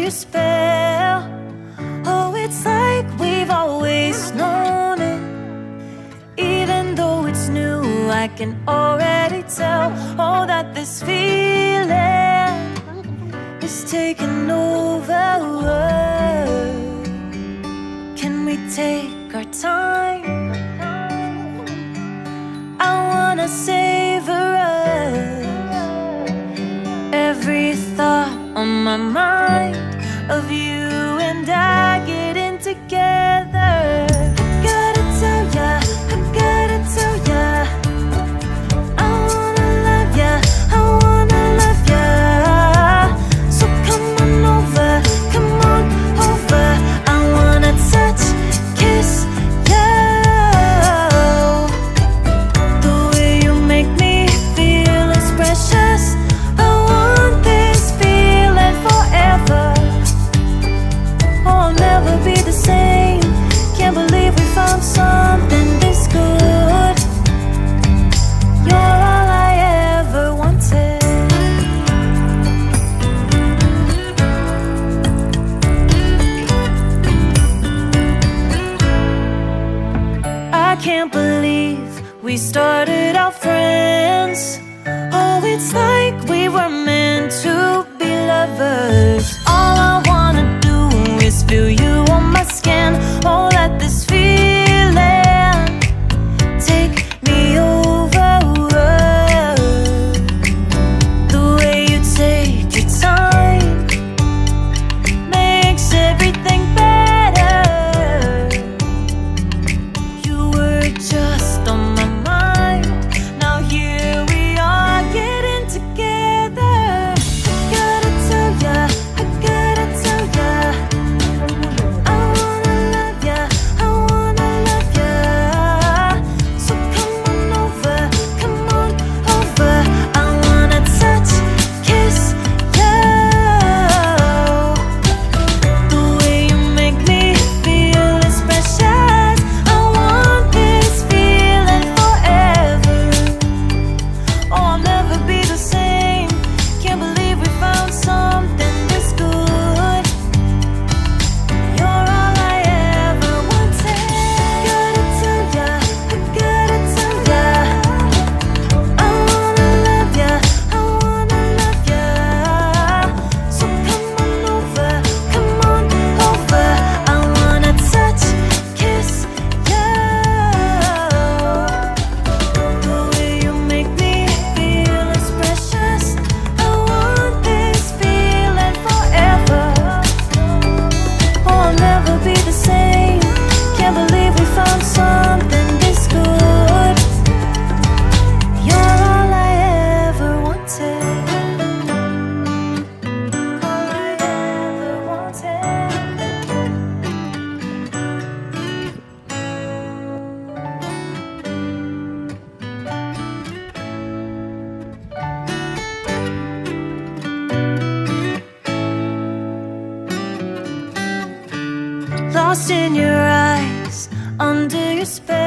your spell. Oh, it's like we've always known it. Even though it's new, I can already tell. Oh, that this feeling is taking over. Can we take our time? I wanna savor us. Every thought on my mind of you and I getting together. Gotta tell ya, I gotta tell ya, I wanna love ya, I wanna love ya. So come on over, come on over. I wanna touch, kiss ya. The way you make me feel is precious. I want this feeling forever. Oh, I'll never be the same. Can't believe we found something this good. You're all I ever wanted. I can't believe we started out friends. Oh, it's like we were meant to be lovers. All I wanna do is feel you on my skin. Oh, let this feeling take me over. The way you take your time makes everything better. You were just on my mind. Now here we are getting together. Gotta tell ya, I gotta tell ya, I wanna love ya, I wanna love ya. So come on over, come on over. I wanna touch, kiss ya. The way you make me feel is precious. I want this feeling forever. Oh, I'll never be the same. Can't believe we found something this good. You're all I ever wanted. Gotta tell ya, I gotta tell ya, I wanna love ya, I wanna love ya. So come on over, come on over. I wanna touch, kiss ya. The way you make me feel is precious. I want this feeling forever. Oh, I'll never be the same. Can't believe we found something this good. You're all I ever wanted. All I ever wanted. Lost in your eyes, under your spell.